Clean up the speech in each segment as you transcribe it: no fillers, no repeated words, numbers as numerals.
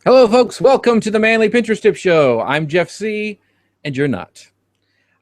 Hello, folks. Welcome to the Manly Pinterest Tip Show. I'm Jeff C., and you're not.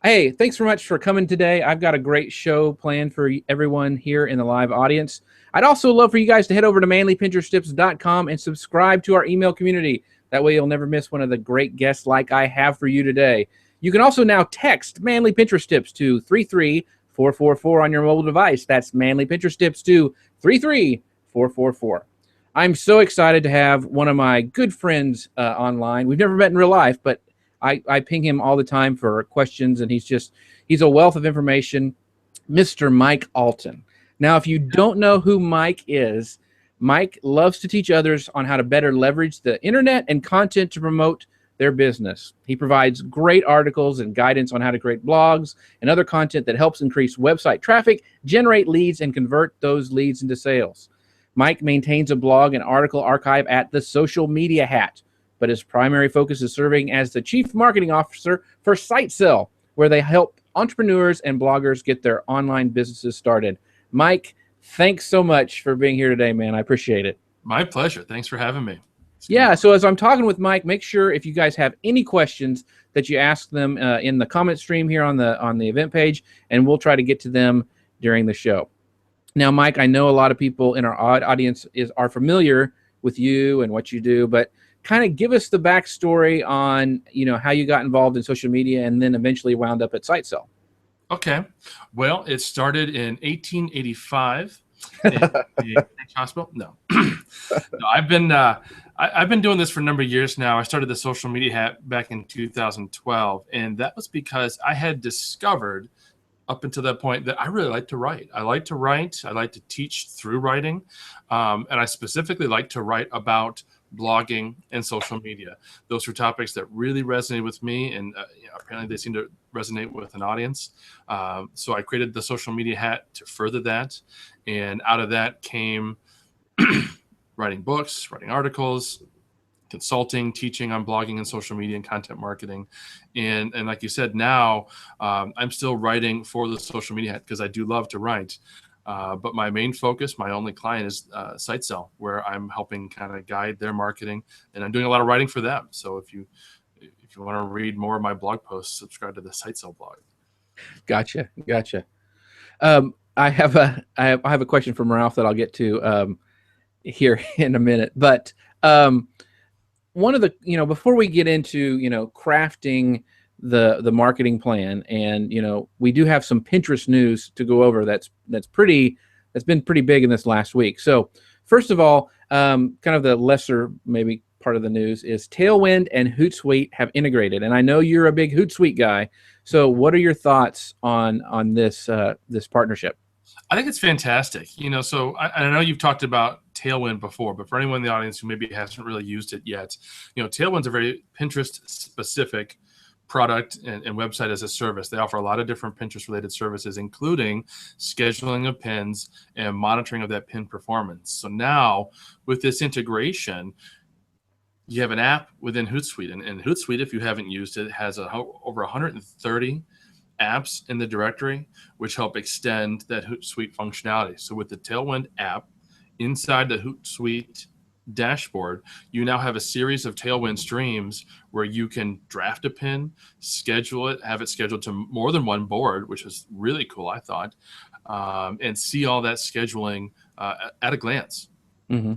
Hey, thanks so much for coming today. I've got a great show planned for everyone here in the live audience. I'd also love for you guys to head over to manlypinteresttips.com and subscribe to our email community. That way you'll never miss one of the great guests like I have for you today. You can also now text Manly Pinterest Tips to 33444 on your mobile device. That's Manly Pinterest Tips to 33444. I'm so excited to have one of my good friends online. We've never met in real life, but I ping him all the time for questions, and he's a wealth of information, Mr. Mike Allton. Now, if you don't know who Mike is, Mike loves to teach others on how to better leverage the internet and content to promote their business. He provides great articles and guidance on how to create blogs and other content that helps increase website traffic, generate leads, and convert those leads into sales. Mike maintains a blog and article archive at the Social Media Hat, but his primary focus is serving as the Chief Marketing Officer for SiteSell, where they help entrepreneurs and bloggers get their online businesses started. Mike, thanks so much for being here today, man. I appreciate it. My pleasure. Thanks for having me. Yeah, so as I'm talking with Mike, make sure if you guys have any questions that you ask them in the comment stream here on the event page, and we'll try to get to them during the show. Now, Mike, I know a lot of people in our audience are familiar with you and what you do, but kind of give us the backstory on how you got involved in social media and then eventually wound up at SiteSell. Okay. Well, it started in 1885 in the hospital. No, I've been doing this for a number of years now. I started the Social Media Hat back in 2012, and that was because I had discovered up until that point that I really like to write. I like to write. I like to teach through writing. And I specifically like to write about blogging and social media. Those are topics that really resonate with me. And apparently they seem to resonate with an audience. So I created the Social Media Hat to further that. And out of that came writing books, writing articles, consulting, teaching on blogging and social media and content marketing. And like you said, now I'm still writing for the Social Media Hat because I do love to write. But my main focus, my only client is SiteSell, where I'm helping kind of guide their marketing, and I'm doing a lot of writing for them. So if you want to read more of my blog posts, subscribe to the SiteSell blog. Gotcha. I have a question from Ralph that I'll get to here in a minute, but one of the before we get into crafting the marketing plan, and we do have some Pinterest news to go over that's been pretty big in this last week. So first of all, kind of the lesser maybe part of the news is Tailwind and HootSuite have integrated, and I know you're a big HootSuite guy. So what are your thoughts on this partnership? I think it's fantastic. So I know you've talked about Tailwind before, but for anyone in the audience who maybe hasn't really used it yet, Tailwind's a very Pinterest-specific product and website as a service. They offer a lot of different Pinterest-related services, including scheduling of pins and monitoring of that pin performance. So now, with this integration, you have an app within HootSuite. And HootSuite, if you haven't used it, has over 130 apps in the directory, which help extend that HootSuite functionality. So with the Tailwind app, inside the HootSuite dashboard, you now have a series of Tailwind streams where you can draft a pin, schedule it, have it scheduled to more than one board, which is really cool, I thought, and see all that scheduling at a glance. Mm-hmm.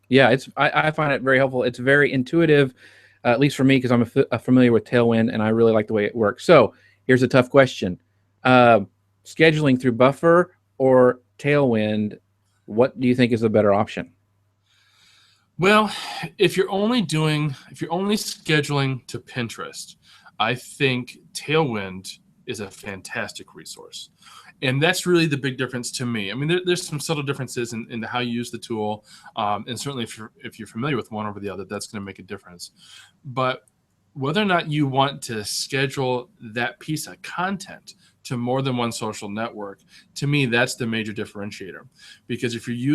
Yeah, I find it very helpful. It's very intuitive, at least for me, because I'm familiar with Tailwind, and I really like the way it works. So here's a tough question. Scheduling through Buffer or Tailwind, what do you think is the better option? Well, if you're only scheduling to Pinterest, I think Tailwind is a fantastic resource. And that's really the big difference to me. I mean, there's some subtle differences in how you use the tool. And certainly if you're familiar with one over the other, that's going to make a difference. But whether or not you want to schedule that piece of content to more than one social network, to me, that's the major differentiator. Because if you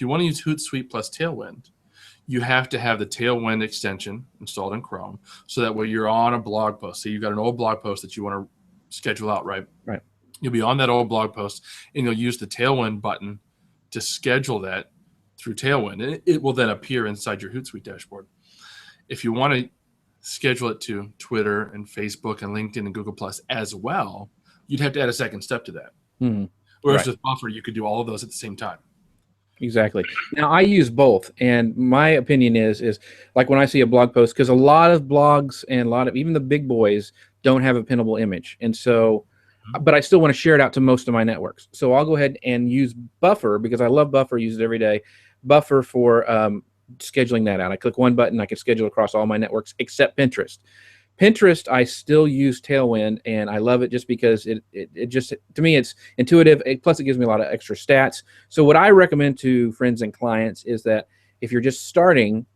want to use HootSuite plus Tailwind, you have to have the Tailwind extension installed in Chrome, so that when you're on a blog post, so you've got an old blog post that you want to schedule out, right? Right. You'll be on that old blog post, and you'll use the Tailwind button to schedule that through Tailwind, and it will then appear inside your HootSuite dashboard. If you want to schedule it to Twitter and Facebook and LinkedIn and Google Plus as well, you'd have to add a second step to that. Mm-hmm. Whereas Right. with Buffer, you could do all of those at the same time. Exactly. Now I use both, and my opinion is like when I see a blog post, because a lot of blogs and a lot of even the big boys don't have a pinnable image, and so, but I still want to share it out to most of my networks. So I'll go ahead and use Buffer because I love Buffer, use it every day. Buffer for scheduling that out. I click one button, I can schedule across all my networks except Pinterest. Pinterest, I still use Tailwind, and I love it just because it just, to me, it's intuitive. Plus, it gives me a lot of extra stats. So what I recommend to friends and clients is that if you're just starting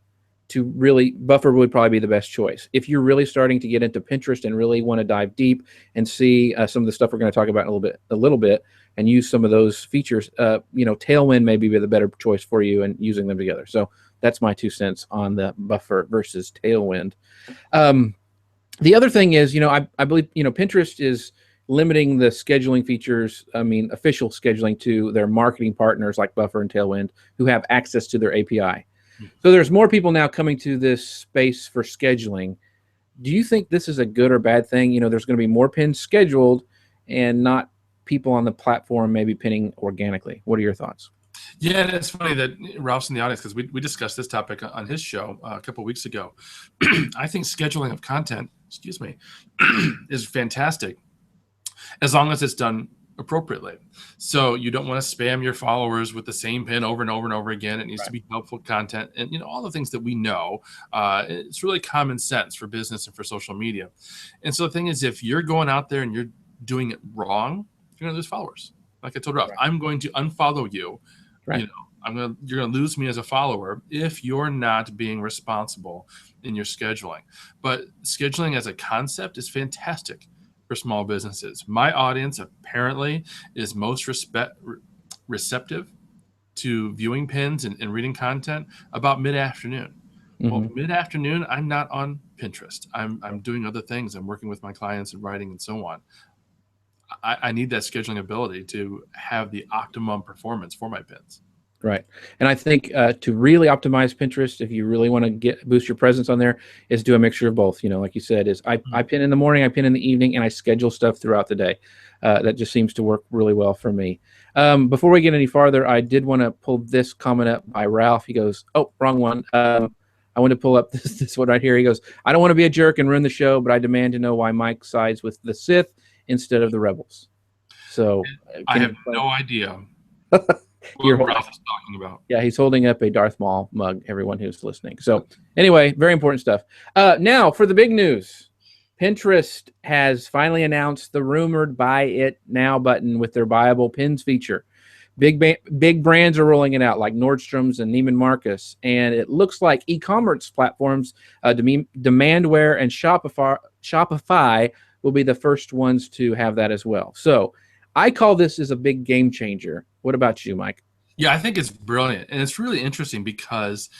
to really, Buffer would probably be the best choice. If you're really starting to get into Pinterest and really want to dive deep and see some of the stuff we're going to talk about in a little bit, and use some of those features, Tailwind may be the better choice for you and using them together. So that's my 2 cents on the Buffer versus Tailwind. The other thing is, I believe, Pinterest is limiting the scheduling features, official scheduling, to their marketing partners like Buffer and Tailwind who have access to their API. So there's more people now coming to this space for scheduling. Do you think this is a good or bad thing? There's going to be more pins scheduled and not people on the platform maybe pinning organically. What are your thoughts? Yeah, and it's funny that Ralph's in the audience because we discussed this topic on his show a couple of weeks ago. I think scheduling of content, is fantastic as long as it's done appropriately. So you don't want to spam your followers with the same pin over and over and over again. It needs to be helpful content, and all the things that we know. It's really common sense for business and for social media. And so the thing is, if you're going out there and you're doing it wrong, you're going to lose followers. Like I told Ralph, I'm going to unfollow you. Right. You're going to lose me as a follower if you're not being responsible in your scheduling. But scheduling as a concept is fantastic for small businesses. My audience apparently is most receptive to viewing pins and reading content about mid-afternoon. Mm-hmm. Well, mid-afternoon, I'm not on Pinterest. I'm doing other things. I'm working with my clients and writing and so on. I need that scheduling ability to have the optimum performance for my pins. Right. And I think to really optimize Pinterest, if you really want to boost your presence on there, is do a mixture of both. Like you said, is I pin in the morning, I pin in the evening, and I schedule stuff throughout the day. That just seems to work really well for me. Before we get any farther, I did want to pull this comment up by Ralph. He goes, oh, wrong one. I want to pull up this one right here. He goes, I don't want to be a jerk and ruin the show, but I demand to know why Mike sides with the Sith instead of the Rebels. So I have no idea. What Ralph is talking about. Yeah, he's holding up a Darth Maul mug, everyone who's listening. So anyway, very important stuff. Now for the big news. Pinterest has finally announced the rumored buy it now button with their buyable pins feature. Big brands are rolling it out, like Nordstrom's and Neiman Marcus, and it looks like e-commerce platforms, Demandware and Shopify will be the first ones to have that as well. So I call this as a big game changer. What about you, Mike? Yeah, I think it's brilliant. And it's really interesting because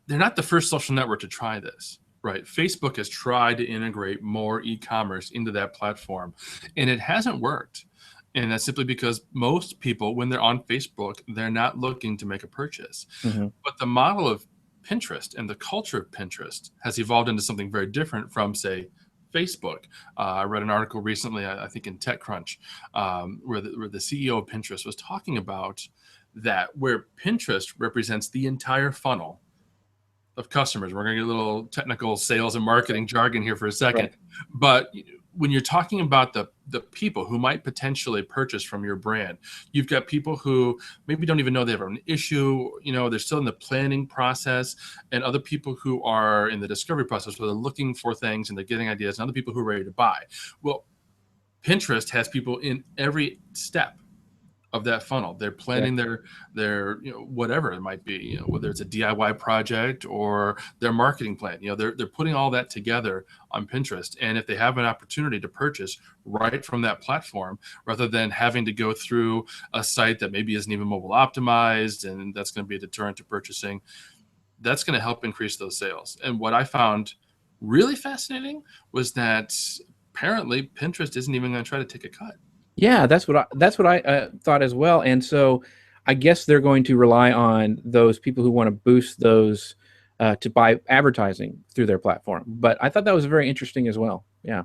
they're not the first social network to try this, right? Facebook has tried to integrate more e-commerce into that platform, and it hasn't worked. And that's simply because most people, when they're on Facebook, they're not looking to make a purchase. Mm-hmm. But the model of Pinterest and the culture of Pinterest has evolved into something very different from, say, Facebook. I read an article recently, I think in TechCrunch, where the CEO of Pinterest was talking about that, where Pinterest represents the entire funnel of customers. We're going to get a little technical sales and marketing jargon here for a second. Right. But when you're talking about the people who might potentially purchase from your brand, you've got people who maybe don't even know they have an issue, they're still in the planning process, and other people who are in the discovery process where they're looking for things and they're getting ideas, and other people who are ready to buy. Well, Pinterest has people in every step of that funnel. They're planning their whatever it might be, whether it's a DIY project or their marketing plan. They're putting all that together on Pinterest. And if they have an opportunity to purchase right from that platform, rather than having to go through a site that maybe isn't even mobile optimized, and that's going to be a deterrent to purchasing, that's going to help increase those sales. And what I found really fascinating was that apparently Pinterest isn't even going to try to take a cut. Yeah, that's what I thought as well. And so I guess they're going to rely on those people who want to boost those to buy advertising through their platform. But I thought that was very interesting as well. Yeah.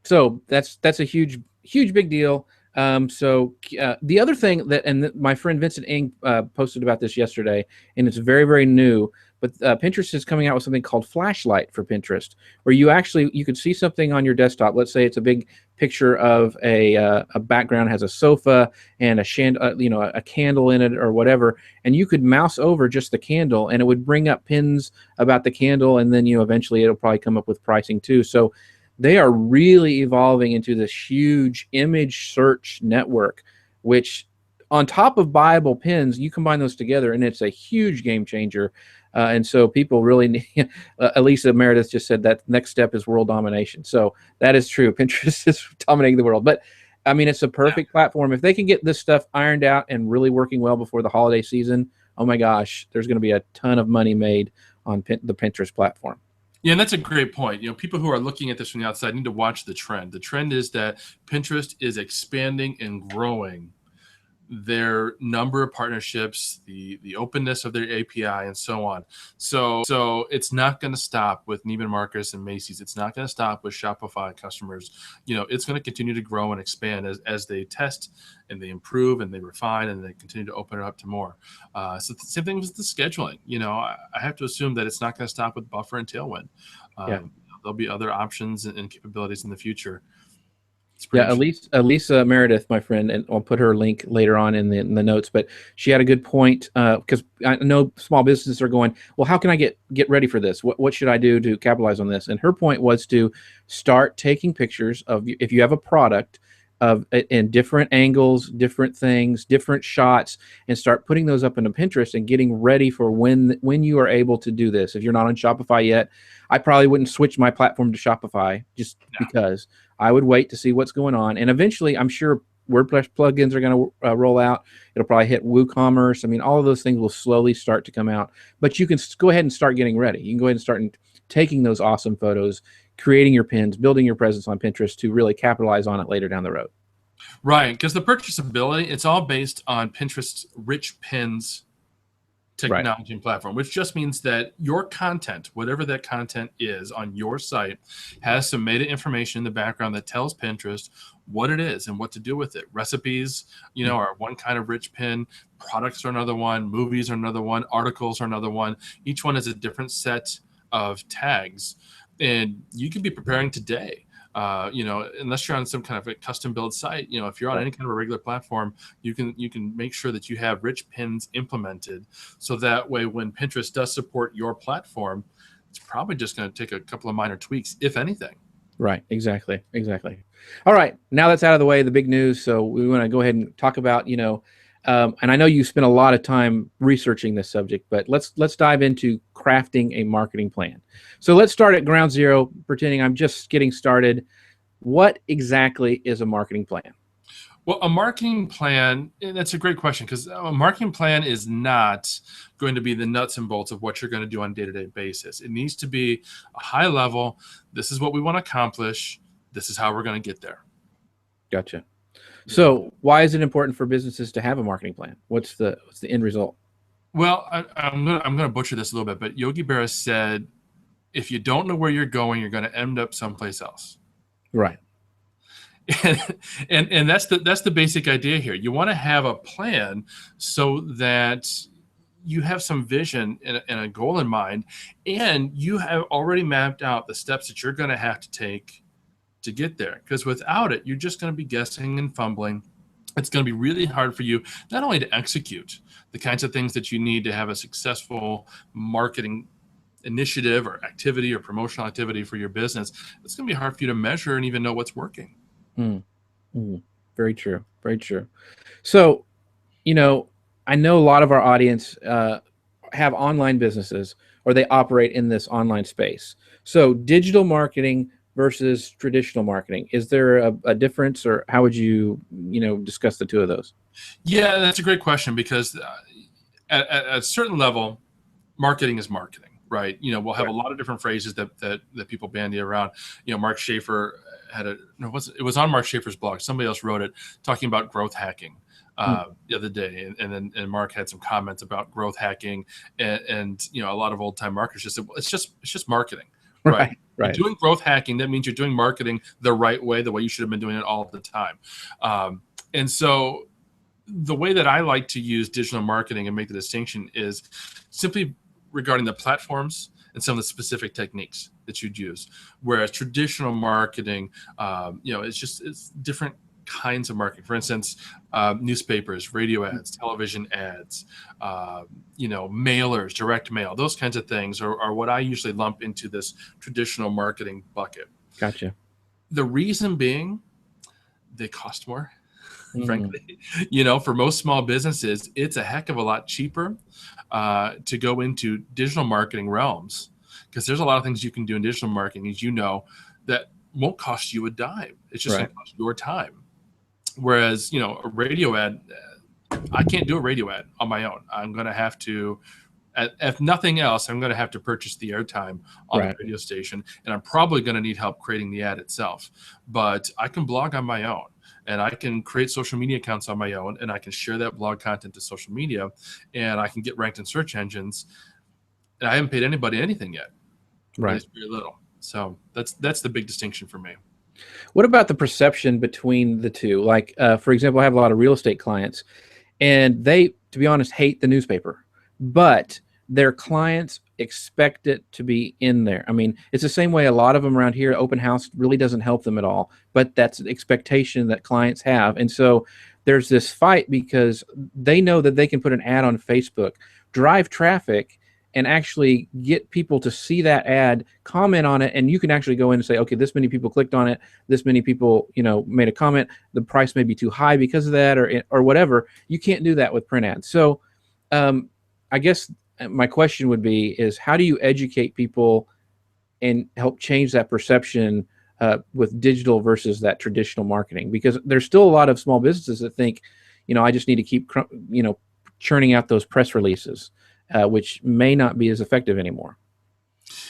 So that's a huge big deal. The other thing that, and my friend Vincent Ing posted about this yesterday, and it's very, very new, but Pinterest is coming out with something called Flashlight for Pinterest, where you could see something on your desktop. Let's say it's a big picture of a background, has a sofa and a candle in it or whatever, and you could mouse over just the candle, and it would bring up pins about the candle, and then eventually it'll probably come up with pricing too. So they are really evolving into this huge image search network, which on top of buyable pins, you combine those together and it's a huge game changer. And so people really need, Elisa Meredith just said that next step is world domination. So that is true. Pinterest is dominating the world. But I mean, it's a perfect platform. If they can get this stuff ironed out and really working well before the holiday season, oh my gosh, there's going to be a ton of money made on the Pinterest platform. Yeah, and that's a great point. People who are looking at this from the outside need to watch the trend. The trend is that Pinterest is expanding and growing their number of partnerships, the openness of their API, and so on. So it's not going to stop with Neiman Marcus and Macy's. It's not going to stop with Shopify customers. It's going to continue to grow and expand as they test and they improve and they refine and they continue to open it up to more. So the same thing with the scheduling. I have to assume that it's not going to stop with Buffer and Tailwind. There'll be other options and capabilities in the future. Yeah, Elisa Meredith, my friend, and I'll put her link later on in the notes, but she had a good point, because I know small businesses are going, well, how can I get ready for this? What should I do to capitalize on this? And her point was to start taking pictures of, if you have a product, in different angles, different things, different shots, and start putting those up into Pinterest and getting ready for when you are able to do this. If you're not on Shopify yet, I probably wouldn't switch my platform to Shopify because I would wait to see what's going on. And eventually, I'm sure WordPress plugins are going to roll out. It'll probably hit WooCommerce. I mean, all of those things will slowly start to come out. But you can go ahead and start getting ready. You can go ahead and start taking those awesome photos, creating your pins, building your presence on Pinterest to really capitalize on it later down the road. Right, because the purchasability, it's all based on Pinterest's rich pins technology and platform, which just means that your content, whatever that content is on your site, has some meta information in the background that tells Pinterest what it is and what to do with it. Recipes, are one kind of rich pin. Products are another one. Movies are another one. Articles are another one. Each one is a different set of tags, and you can be preparing today. Unless you're on some kind of a custom build site, if you're on any kind of a regular platform, you can make sure that you have rich pins implemented. So that way, when Pinterest does support your platform, it's probably just going to take a couple of minor tweaks, if anything. Right. Exactly. All right. Now that's out of the way, the big news. So we want to go ahead and talk about, and I know you spent a lot of time researching this subject, but let's dive into crafting a marketing plan. So let's start at ground zero, pretending I'm just getting started. What exactly is a marketing plan? Well, a marketing plan, that's a great question, because a marketing plan is not going to be the nuts and bolts of what you're going to do on a day-to-day basis. It needs to be a high level. This is what we want to accomplish. This is how we're going to get there. Gotcha. So why is it important for businesses to have a marketing plan? What's the end result? Well, I'm gonna butcher this a little bit, but Yogi Berra said, if you don't know where you're going, you're going to end up someplace else. Right. And that's the basic idea here. You want to have a plan so that you have some vision and a goal in mind, and you have already mapped out the steps that you're going to have to take to get there. Because without it, you're just going to be guessing and fumbling. It's going to be really hard for you not only to execute the kinds of things that you need to have a successful marketing initiative or activity or promotional activity for your business. It's going to be hard for you to measure and even know what's working. Very true. So, I know a lot of our audience have online businesses, or they operate in this online space. So digital marketing versus traditional marketing, is there a difference, or how would you discuss the two of those? Yeah, that's a great question, because at a certain level, marketing is marketing, right? We'll have a lot of different phrases that people bandy around. Mark Schaefer had it was on Mark Schaefer's blog. Somebody else wrote it, talking about growth hacking. the other day, and Mark had some comments about growth hacking, and a lot of old time marketers just said, well, it's just marketing, right? Right. You're doing growth hacking, that means you're doing marketing the right way, the way you should have been doing it all the time. And so the way that I like to use digital marketing and make the distinction is simply regarding the platforms and some of the specific techniques that you'd use. Whereas traditional marketing, it's different kinds of marketing. For instance, newspapers, radio ads, television ads, mailers, direct mail, those kinds of things are what I usually lump into this traditional marketing bucket. Gotcha. The reason being, they cost more. Frankly, for most small businesses, it's a heck of a lot cheaper to go into digital marketing realms, because there's a lot of things you can do in digital marketing, as you know, that won't cost you a dime. It's just going to cost your time. Whereas, a radio ad, I can't do a radio ad on my own. I'm going to have to, if nothing else, I'm going to have to purchase the airtime on the radio station, and I'm probably going to need help creating the ad itself. But I can blog on my own, and I can create social media accounts on my own, and I can share that blog content to social media, and I can get ranked in search engines. And I haven't paid anybody anything yet. Right. It's very little. So that's the big distinction for me. What about the perception between the two? Like, for example, I have a lot of real estate clients, and they, to be honest, hate the newspaper, but their clients expect it to be in there. I mean, it's the same way a lot of them around here, open house really doesn't help them at all, but that's an expectation that clients have. And so there's this fight because they know that they can put an ad on Facebook, drive traffic, and actually get people to see that ad, comment on it, and you can actually go in and say, okay, this many people clicked on it, this many people, made a comment, the price may be too high because of that, or whatever. You can't do that with print ads. So I guess my question would be is, how do you educate people and help change that perception with digital versus that traditional marketing? Because there's still a lot of small businesses that think, I just need to keep, churning out those press releases, which may not be as effective anymore.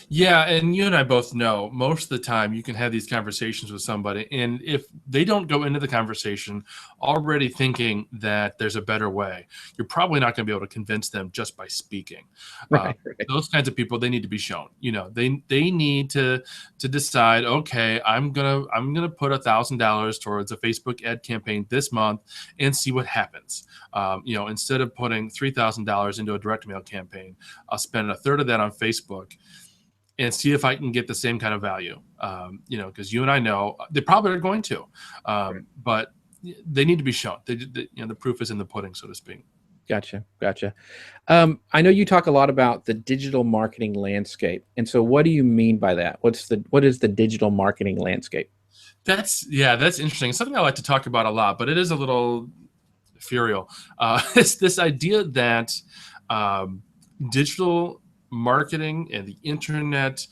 Yeah, and you and I both know most of the time you can have these conversations with somebody, and if they don't go into the conversation already thinking that there's a better way, you're probably not going to be able to convince them just by speaking. Right. Those kinds of people, they need to be shown. They need to decide, okay, I'm gonna put $1,000 towards a Facebook ad campaign this month and see what happens. Instead of putting $3,000 into a direct mail campaign, I'll spend a third of that on Facebook and see if I can get the same kind of value, because you and I know they probably are going to, but they need to be shown. The proof is in the pudding, so to speak. Gotcha. I know you talk a lot about the digital marketing landscape, and so what do you mean by that? What is the digital marketing landscape? That's interesting. It's something I like to talk about a lot, but it is a little ethereal. It's this idea that digital marketing and the internet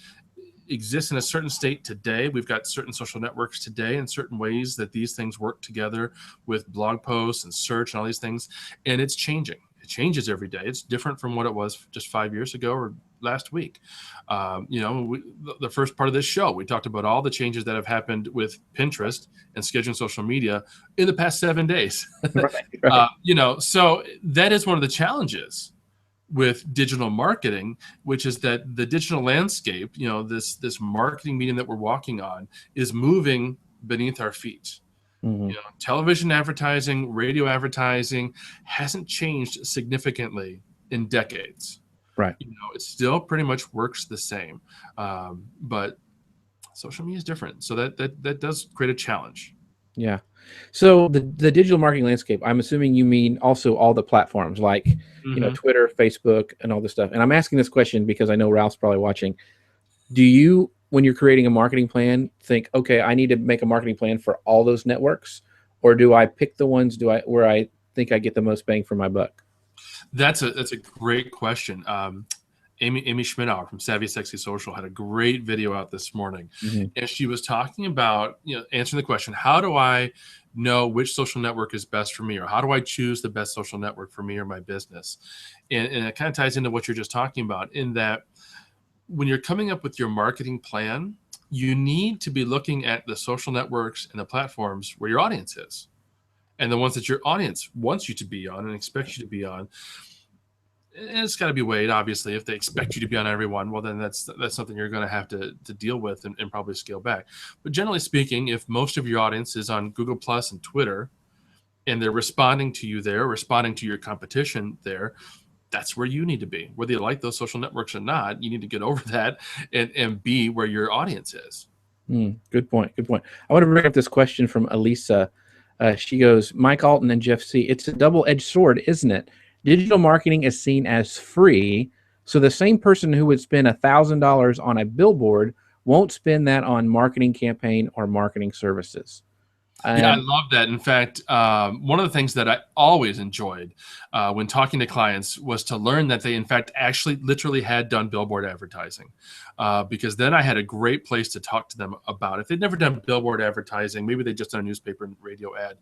exists in a certain state today. We've got certain social networks today and certain ways that these things work together with blog posts and search and all these things. And it's changing. It changes every day. It's different from what it was just 5 years ago or last week. The first part of this show, we talked about all the changes that have happened with Pinterest and scheduling social media in the past 7 days. Right. So that is one of the challenges with digital marketing, which is that the digital landscape, this marketing medium that we're walking on, is moving beneath our feet. Mm-hmm. Television advertising, radio advertising hasn't changed significantly in decades. Right. It still pretty much works the same, but social media is different. So that does create a challenge. Yeah. So the digital marketing landscape, I'm assuming you mean also all the platforms like, Twitter, Facebook, and all this stuff. And I'm asking this question because I know Ralph's probably watching. Do you, when you're creating a marketing plan, think, okay, I need to make a marketing plan for all those networks? Or do I pick the ones where I think I get the most bang for my buck? That's a great question. Amy Schmidauer from Savvy Sexy Social had a great video out this morning, and she was talking about, answering the question, how do I know which social network is best for me, or how do I choose the best social network for me or my business? And it kind of ties into what you're just talking about, in that when you're coming up with your marketing plan, you need to be looking at the social networks and the platforms where your audience is. and the ones that your audience wants you to be on and expects you to be on. And it's got to be weighed, obviously. If they expect you to be on everyone, well, then that's something you're going to have to deal with and probably scale back. But generally speaking, if most of your audience is on Google Plus and Twitter, and they're responding to you there, responding to your competition there, that's where you need to be. Whether you like those social networks or not, you need to get over that and be where your audience is. Good point. Good point. I want to bring up this question from Elisa. She goes, Mike Allton and Jeff C., it's a double-edged sword, isn't it? Digital marketing is seen as free, so the same person who would spend $1,000 on a billboard won't spend that on marketing campaign or marketing services. Yeah, I love that. In fact, one of the things that I always enjoyed when talking to clients was to learn that they, in fact, actually literally had done billboard advertising, because then I had a great place to talk to them about. If they'd never done billboard advertising, maybe they just done a newspaper and radio ad.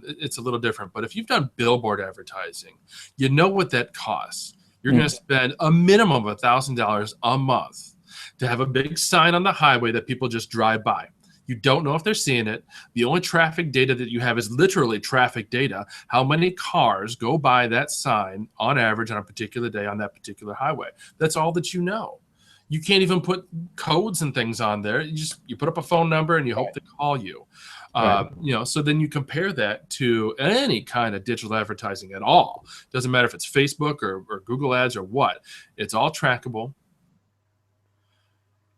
It's a little different. But if you've done billboard advertising, you know what that costs. You're going to spend a minimum of $1,000 a month to have a big sign on the highway that people just drive by. You don't know if they're seeing it. The only traffic data that you have is literally traffic data. How many cars go by that sign on average on a particular day on that particular highway? That's all that you know. You can't even put codes and things on there. You put up a phone number and you hope they call you. So then you compare that to any kind of digital advertising at all. Doesn't matter if it's Facebook or Google ads or what. It's all trackable.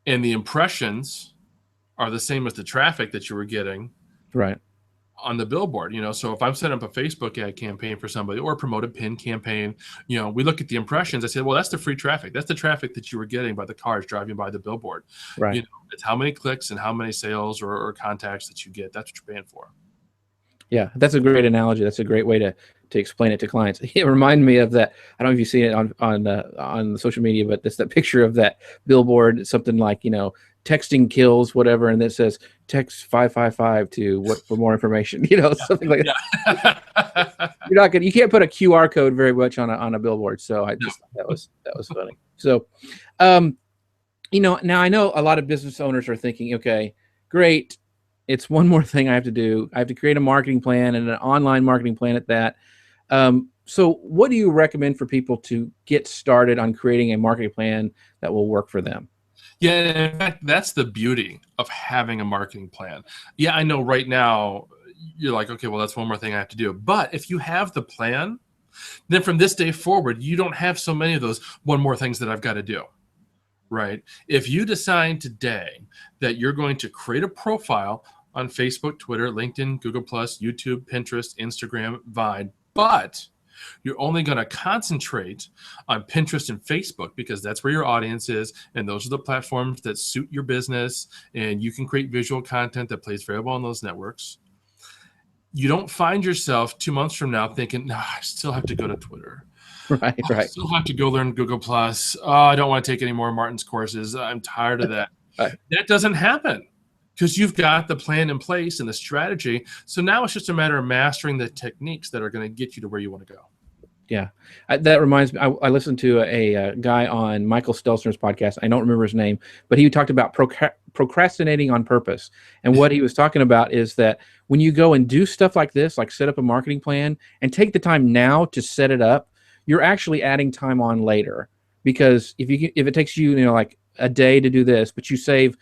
And the impressions are the same as the traffic that you were getting on the billboard. So if I'm setting up a Facebook ad campaign for somebody or a promoted pin campaign, we look at the impressions. I say, well, that's the free traffic. That's the traffic that you were getting by the cars driving by the billboard. It's how many clicks and how many sales or contacts that you get. That's what you're paying for. Yeah, that's a great analogy. That's a great way to explain it to clients. It reminded me of that. I don't know if you've seen it on the social media, but it's that picture of that billboard, something like, texting kills whatever, and it says text 555 to what for more information, something like that. You can't put a QR code very much on a billboard. So I just that was funny. So, now I know a lot of business owners are thinking, okay, great. It's one more thing I have to do. I have to create a marketing plan and an online marketing plan at that. So what do you recommend for people to get started on creating a marketing plan that will work for them? Yeah, in fact, that's the beauty of having a marketing plan. Yeah, I know right now you're like, okay, well, that's one more thing I have to do. But if you have the plan, then from this day forward, you don't have so many of those one more things that I've got to do, right? If you decide today that you're going to create a profile on Facebook, Twitter, LinkedIn, Google+, YouTube, Pinterest, Instagram, Vine, but you're only going to concentrate on Pinterest and Facebook because that's where your audience is, and those are the platforms that suit your business, and you can create visual content that plays very well on those networks. You don't find yourself 2 months from now thinking, no, I still have to go to Twitter. Right. I still have to go learn Google+. Oh, I don't want to take any more Martin's courses. I'm tired of that. That doesn't happen because you've got the plan in place and the strategy. So now it's just a matter of mastering the techniques that are going to get you to where you want to go. Yeah, that reminds me. I listened to a guy on Michael Stelzner's podcast. I don't remember his name, but he talked about procrastinating on purpose. And what he was talking about is that when you go and do stuff like this, like set up a marketing plan and take the time now to set it up, you're actually adding time on later. Because if it takes you, like a day to do this, but you save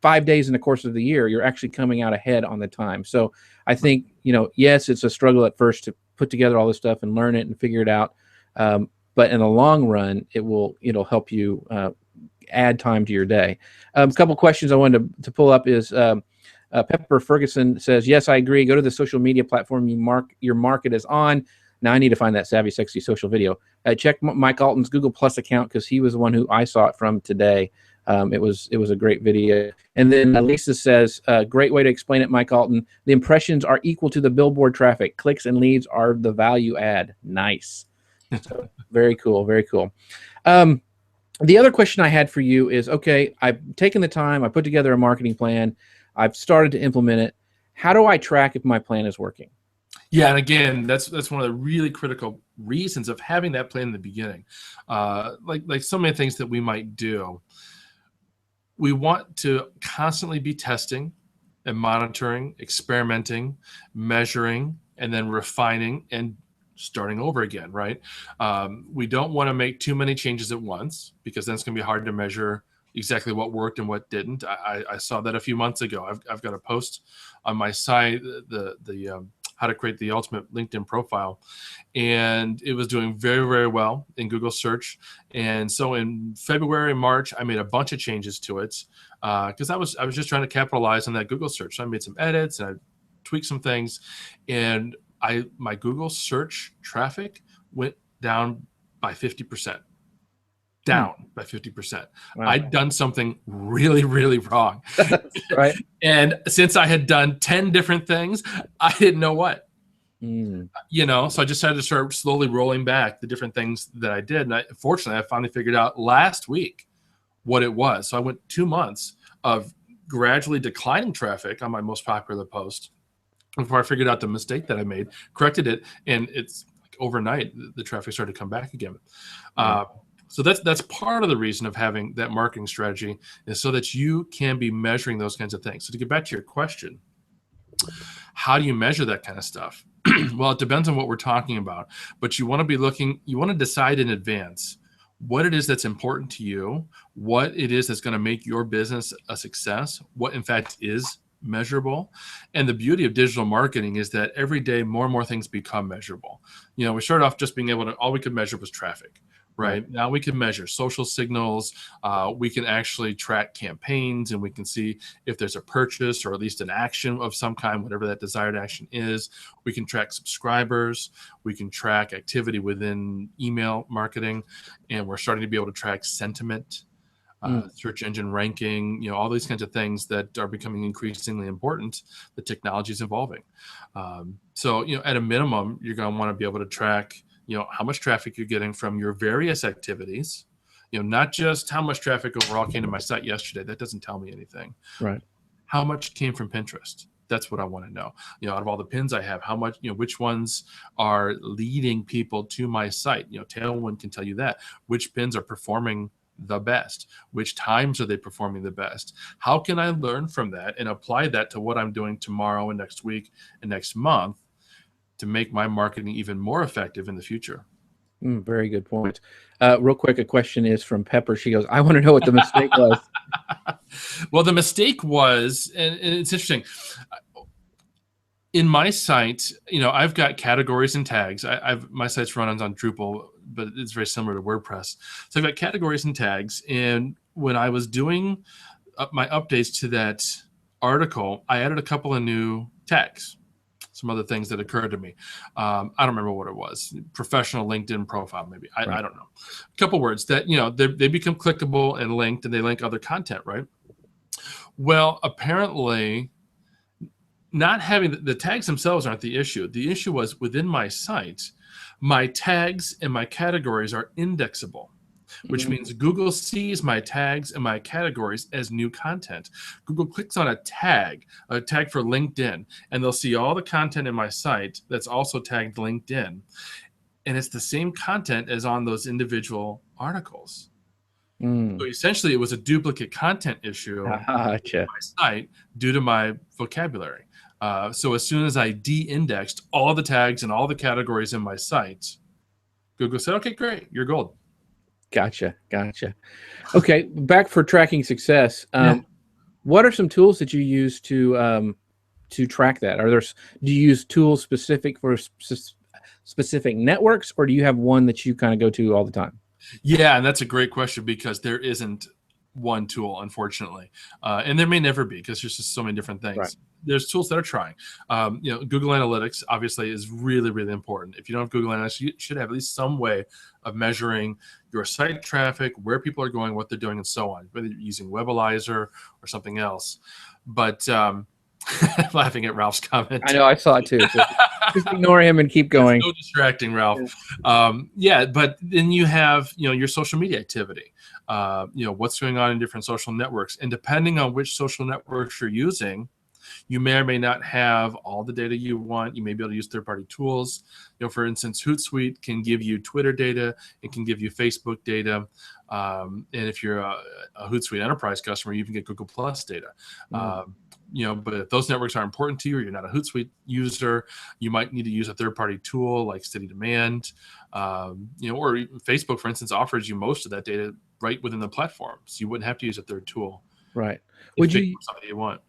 5 days in the course of the year, you're actually coming out ahead on the time. So I think, yes, it's a struggle at first to put together all this stuff and learn it and figure it out. But in the long run, it'll help you add time to your day. A couple questions I wanted to pull up is Pepper Ferguson says, yes, I agree. Go to the social media platform your market is on. Now I need to find that Savvy Sexy social video. Check Mike Allton's Google Plus account because he was the one who I saw it from today. It was a great video. And then Lisa says, great way to explain it, Mike Allton. The impressions are equal to the billboard traffic. Clicks and leads are the value add. Nice. So, very cool. Very cool. The other question I had for you is, okay, I've taken the time. I put together a marketing plan. I've started to implement it. How do I track if my plan is working? Yeah, and again, that's one of the really critical reasons of having that plan in the beginning. Like so many things that we might do, we want to constantly be testing and monitoring, experimenting, measuring, and then refining and starting over again, right? We don't want to make too many changes at once, because then it's going to be hard to measure exactly what worked and what didn't. I saw that a few months ago. I've got a post on my site, the how to create the ultimate LinkedIn profile, and it was doing very, very well in Google search. And so in February, March, I made a bunch of changes to it, because I was just trying to capitalize on that Google search. So I made some edits and I tweaked some things, and my Google search traffic went down by 50%. Down by 50%. Wow. I'd done something really, really wrong. Right. And since I had done 10 different things, I didn't know what. So I just had to start slowly rolling back the different things that I did. And fortunately, I finally figured out last week what it was. So I went 2 months of gradually declining traffic on my most popular post before I figured out the mistake that I made, corrected it, and it's like overnight the traffic started to come back again. So that's part of the reason of having that marketing strategy, is so that you can be measuring those kinds of things. So to get back to your question, how do you measure that kind of stuff? Well, it depends on what we're talking about, but you want to decide in advance what it is that's important to you, what it is that's going to make your business a success, what in fact is measurable. And the beauty of digital marketing is that every day more and more things become measurable. We started off just being able to, all we could measure was traffic. Right. Now we can measure social signals. We can actually track campaigns, and we can see if there's a purchase or at least an action of some kind, whatever that desired action is. We can track subscribers. We can track activity within email marketing, and we're starting to be able to track sentiment, search engine ranking, all these kinds of things that are becoming increasingly important. The technology is evolving. So at a minimum, you're going to want to be able to track how much traffic you're getting from your various activities, not just how much traffic overall came to my site yesterday. That doesn't tell me anything. Right. How much came from Pinterest? That's what I want to know. Out of all the pins I have, how much, which ones are leading people to my site? Tailwind can tell you that. Which pins are performing the best? Which times are they performing the best? How can I learn from that and apply that to what I'm doing tomorrow and next week and next month to make my marketing even more effective in the future? Very good point. Real quick, a question is from Pepper. She goes, I want to know what the mistake was. Well, the mistake was, and it's interesting. In my site, I've got categories and tags. My site's run on Drupal, but it's very similar to WordPress. So I've got categories and tags. And when I was doing my updates to that article, I added a couple of new tags. Some other things that occurred to me. I don't remember what it was. Professional LinkedIn profile, maybe. I don't know. A couple words that, they become clickable and linked, and they link other content, right? Well, apparently, not having the tags themselves aren't the issue. The issue was within my site, my tags and my categories are indexable, which means Google sees my tags and my categories as new content. Google clicks on a tag for LinkedIn, and they'll see all the content in my site that's also tagged LinkedIn. And it's the same content as on those individual articles. So essentially, it was a duplicate content issue on my site due to my vocabulary. So as soon as I de-indexed all the tags and all the categories in my site, Google said, okay, great, you're gold. Gotcha. Okay, back for tracking success. What are some tools that you use to track that? Do you use tools specific for specific networks, or do you have one that you kind of go to all the time? Yeah, and that's a great question, because there isn't one tool, unfortunately, and there may never be, because there's just so many different things. Right. There's tools that are trying. Google Analytics obviously is really, really important. If you don't have Google Analytics, you should have at least some way of measuring your site traffic, where people are going, what they're doing, and so on, whether you're using Webalizer or something else. But laughing at Ralph's comment. I know, I saw it too. So just ignore him and keep going. It's so distracting, Ralph. But then you have, your social media activity. What's going on in different social networks, and depending on which social networks you're using, you may or may not have all the data you want. You may be able to use third-party tools. For instance, HootSuite can give you Twitter data. It can give you Facebook data. And if you're a HootSuite enterprise customer, you can get Google Plus data. But if those networks are important to you, or you're not a HootSuite user, you might need to use a third-party tool like Steady Demand, or even Facebook, for instance, offers you most of that data right within the platform, so you wouldn't have to use a third tool. Right. If Facebook's something you want.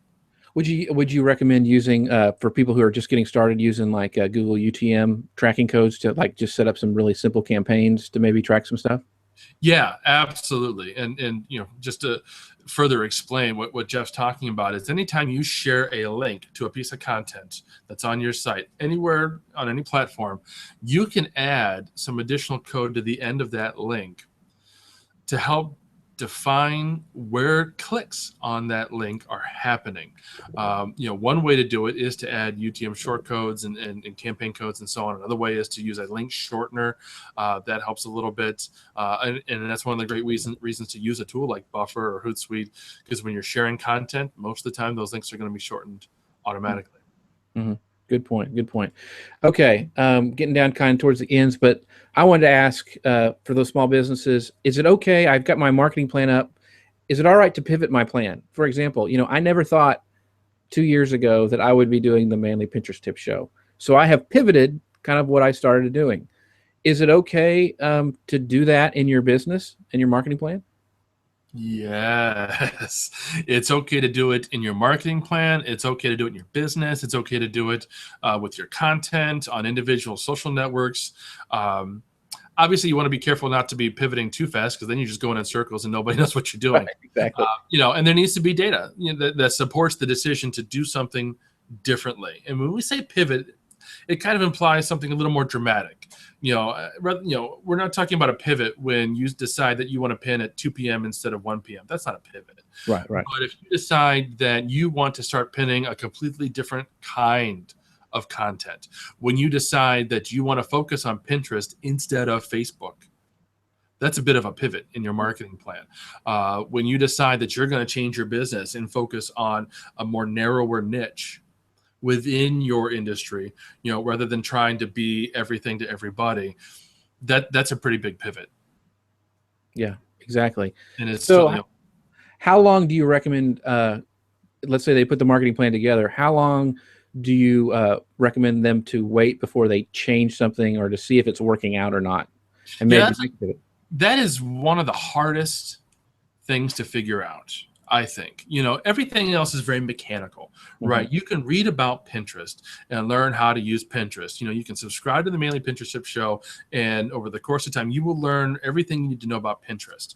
Would you recommend using for people who are just getting started using like Google UTM tracking codes to like just set up some really simple campaigns to maybe track some stuff? Yeah, absolutely. And just to further explain what Jeff's talking about is anytime you share a link to a piece of content that's on your site, anywhere on any platform, you can add some additional code to the end of that link to help define where clicks on that link are happening. One way to do it is to add UTM short codes and campaign codes and so on. Another way is to use a link shortener. That helps a little bit. And that's one of the great reasons to use a tool like Buffer or Hootsuite, because when you're sharing content, most of the time those links are going to be shortened automatically. Mm-hmm. Good point. Okay, getting down kind of towards the ends, but I wanted to ask for those small businesses, is it okay? I've got my marketing plan up. Is it all right to pivot my plan? For example, I never thought 2 years ago that I would be doing the Manly Pinterest Tip Show. So I have pivoted kind of what I started doing. Is it okay to do that in your business, in your marketing plan? Yes, it's okay to do it in your marketing plan. It's okay to do it in your business. It's okay to do it with your content on individual social networks. Obviously, you want to be careful not to be pivoting too fast, because then you're just going in circles and nobody knows what you're doing. Right, exactly. And there needs to be data that supports the decision to do something differently. And when we say pivot, it kind of implies something a little more dramatic. We're not talking about a pivot when you decide that you want to pin at 2 p.m. instead of 1 p.m. That's not a pivot. Right. But if you decide that you want to start pinning a completely different kind of content, when you decide that you want to focus on Pinterest instead of Facebook, that's a bit of a pivot in your marketing plan. When you decide that you're going to change your business and focus on a more narrower niche within your industry, rather than trying to be everything to everybody, that's a pretty big pivot. Yeah, exactly. And it's so how long do you recommend, let's say they put the marketing plan together, how long do you recommend them to wait before they change something or to see if it's working out or not? And maybe that is one of the hardest things to figure out. I think, everything else is very mechanical, right? You can read about Pinterest and learn how to use Pinterest. You can subscribe to the Manly Pinterest Tip Show, and over the course of time, you will learn everything you need to know about Pinterest.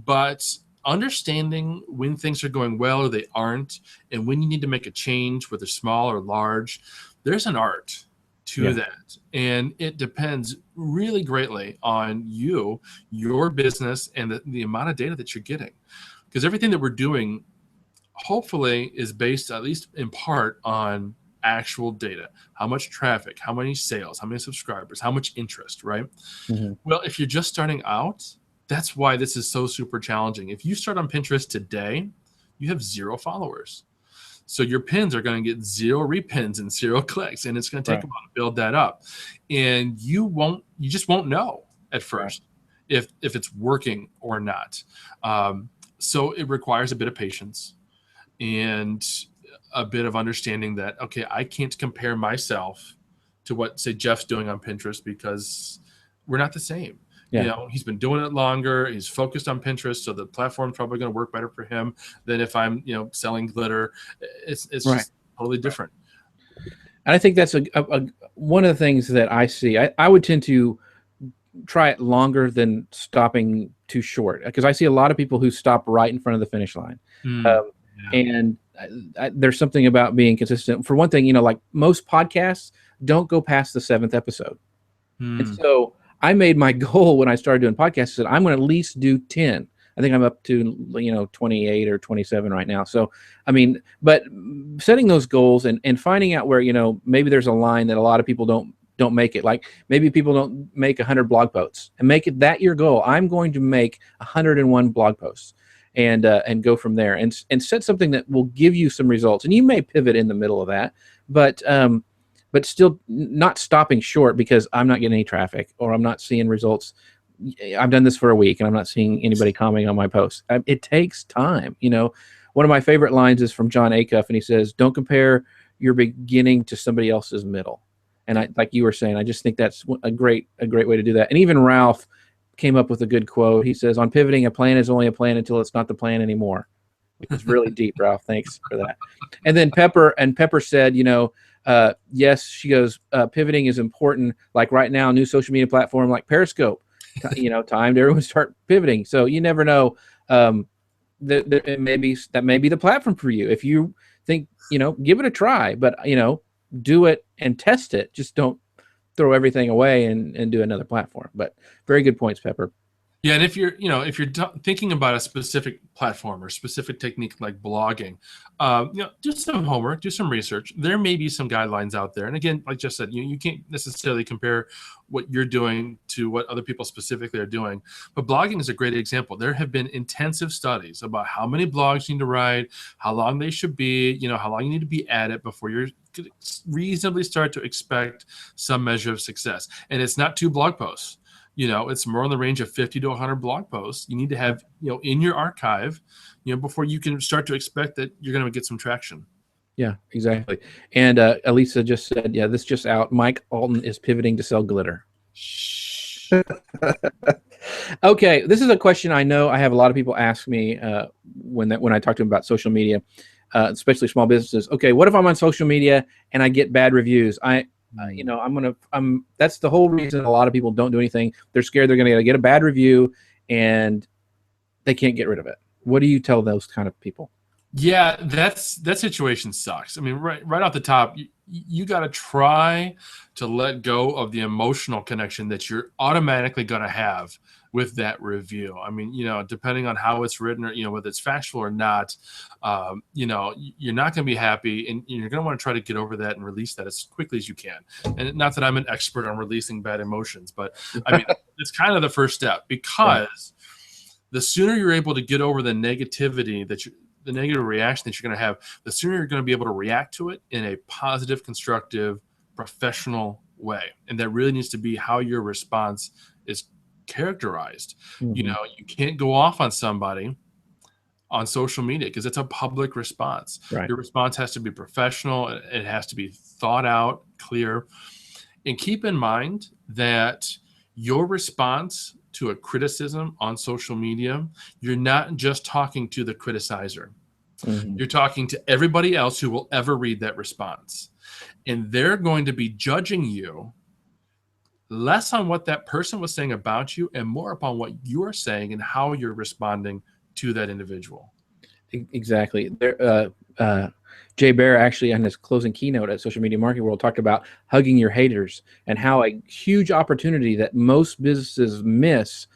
But understanding when things are going well or they aren't, and when you need to make a change, whether small or large, there's an art to that. And it depends really greatly on you, your business, and the amount of data that you're getting. Because everything that we're doing, hopefully, is based, at least in part, on actual data. How much traffic, how many sales, how many subscribers, how much interest, right? Well, if you're just starting out, that's why this is so super challenging. If you start on Pinterest today, you have 0 followers. So your pins are going to get 0 repins and 0 clicks, and it's going to take a while to build that up. And you just won't know at first if it's working or not. So it requires a bit of patience and a bit of understanding that, okay, I can't compare myself to what, say, Jeff's doing on Pinterest, because we're not the same. He's been doing it longer. He's focused on Pinterest, so the platform's probably going to work better for him than if I'm, selling glitter. It's just totally different. And I think that's one of the things that I see. I would tend to try it longer than stopping too short, because I see a lot of people who stop right in front of the finish line. And there's something about being consistent. For one thing, like most podcasts don't go past the 7th episode. And so I made my goal when I started doing podcasts that I'm going to at least do 10. I think I'm up to 28 or 27 right now. So but setting those goals and finding out where maybe there's a line that a lot of people don't make it. Like maybe people don't make 100 blog posts, and make it that your goal. I'm going to make 101 blog posts, and go from there, and set something that will give you some results. And you may pivot in the middle of that, but still not stopping short because I'm not getting any traffic or I'm not seeing results. I've done this for a week and I'm not seeing anybody commenting on my posts. It takes time. one of my favorite lines is from John Acuff, and he says, "Don't compare your beginning to somebody else's middle." And I, like you were saying, I just think that's a great way to do that. And even Ralph came up with a good quote. He says, "On pivoting, a plan is only a plan until it's not the plan anymore." It was really deep, Ralph. Thanks for that. And then Pepper said, yes, she goes, pivoting is important. Like right now, new social media platform like Periscope, time to everyone start pivoting. So you never know. That may be the platform for you. If you think, give it a try, but do it and test it. Just don't throw everything away and do another platform. But very good points, Pepper. Yeah, and if you're thinking about a specific platform or specific technique like blogging, do some homework, do some research. There may be some guidelines out there. And again, like Jeff said, you can't necessarily compare what you're doing to what other people specifically are doing. But blogging is a great example. There have been intensive studies about how many blogs you need to write, how long they should be, how long you need to be at it before you're reasonably start to expect some measure of success. And it's not 2 blog posts. It's more in the range of 50 to 100 blog posts you need to have, in your archive, before you can start to expect that you're going to get some traction. Yeah, exactly. And Elisa just said, yeah, this just out. Mike Allton is pivoting to sell glitter. Okay, this is a question I know I have a lot of people ask me when I talk to them about social media, especially small businesses. Okay, what if I'm on social media and I get bad reviews? That's the whole reason a lot of people don't do anything. They're scared they're going to get a bad review and they can't get rid of it. What do you tell those kind of people? Yeah, that situation sucks. I mean, right off the top, you got to try to let go of the emotional connection that you're automatically going to have with that review. I mean, depending on how it's written or, whether it's factual or not, you're not going to be happy, and you're going to want to try to get over that and release that as quickly as you can. And not that I'm an expert on releasing bad emotions, but I mean, it's kind of the first step, because the sooner you're able to get over the negativity the negative reaction that you're going to have, the sooner you're going to be able to react to it in a positive, constructive, professional way. And that really needs to be how your response is characterized. Mm-hmm. You can't go off on somebody on social media because it's a public response. Right. Your response has to be professional. It has to be thought out, clear. And keep in mind that your response to a criticism on social media, you're not just talking to the criticizer. Mm-hmm. You're talking to everybody else who will ever read that response. And they're going to be judging you less on what that person was saying about you and more upon what you're saying and how you're responding to that individual. Exactly. Jay Baer actually on his closing keynote at Social Media Marketing World talked about hugging your haters and how a huge opportunity that most businesses miss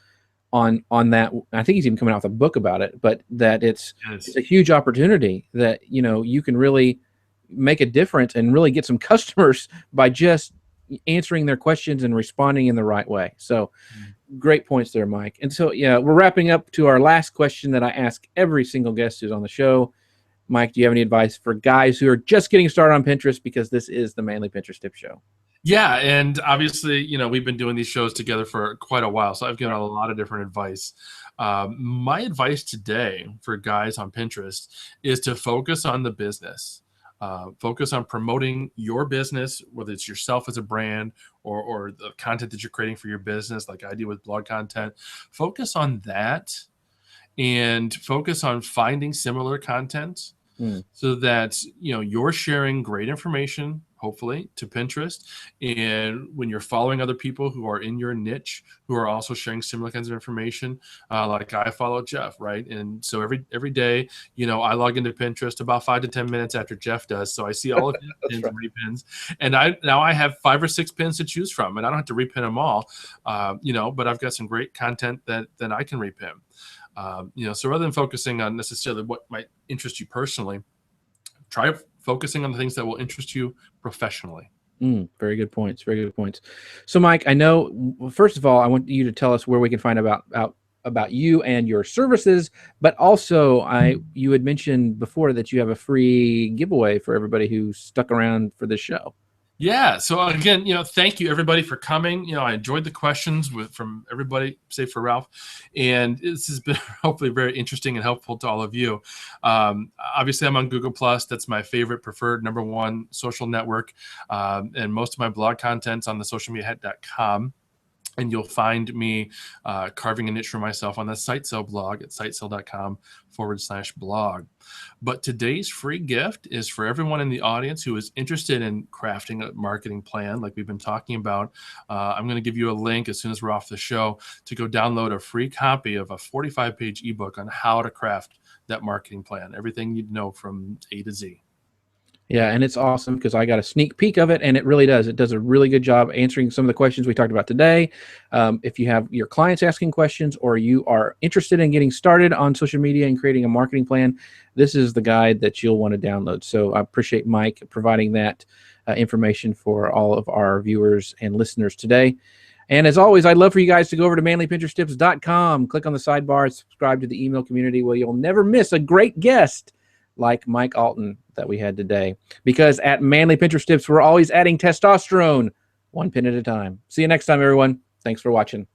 on that. I think he's even coming out with a book about it, but that it's a huge opportunity that, you can really make a difference and really get some customers by just answering their questions and responding in the right way. So great points there, Mike. And so, yeah, we're wrapping up to our last question that I ask every single guest who's on the show. Mike, do you have any advice for guys who are just getting started on Pinterest, because this is the Manly Pinterest Tip Show? Yeah, and obviously, we've been doing these shows together for quite a while, so I've given a lot of different advice. My advice today for guys on Pinterest is to focus on the business. Focus on promoting your business, whether it's yourself as a brand or the content that you're creating for your business, like I do with blog content. Focus on that. And focus on finding similar content so that you're sharing great information, hopefully, to Pinterest. And when you're following other people who are in your niche, who are also sharing similar kinds of information, like I follow Jeff, right? And so every day, I log into Pinterest about 5 to 10 minutes after Jeff does. So I see all of his pins and repins. And I have 5 or 6 pins to choose from, and I don't have to repin them all, but I've got some great content that I can repin. So rather than focusing on necessarily what might interest you personally, try focusing on the things that will interest you professionally. Very good points. Very good points. So, Mike, I know, first of all, I want you to tell us where we can find about you and your services, but also you had mentioned before that you have a free giveaway for everybody who stuck around for this show. Yeah. So again, thank you everybody for coming. I enjoyed the questions from everybody, save for Ralph, and this has been hopefully very interesting and helpful to all of you. Obviously, I'm on Google Plus. That's my favorite, preferred, #1 social network, and most of my blog content's on the socialmediahet.com. And you'll find me carving a niche for myself on the SiteSell blog at sitesell.com/blog. But today's free gift is for everyone in the audience who is interested in crafting a marketing plan like we've been talking about. I'm going to give you a link as soon as we're off the show to go download a free copy of a 45-page ebook on how to craft that marketing plan, everything you'd know from A to Z. Yeah, and it's awesome because I got a sneak peek of it, and it really does. It does a really good job answering some of the questions we talked about today. If you have your clients asking questions or you are interested in getting started on social media and creating a marketing plan, this is the guide that you'll want to download. So I appreciate Mike providing that information for all of our viewers and listeners today. And as always, I'd love for you guys to go over to manlypinteresttips.com, click on the sidebar, subscribe to the email community where you'll never miss a great guest like Mike Allton that we had today. Because at Manly Pinterest Tips, we're always adding testosterone, one pin at a time. See you next time, everyone. Thanks for watching.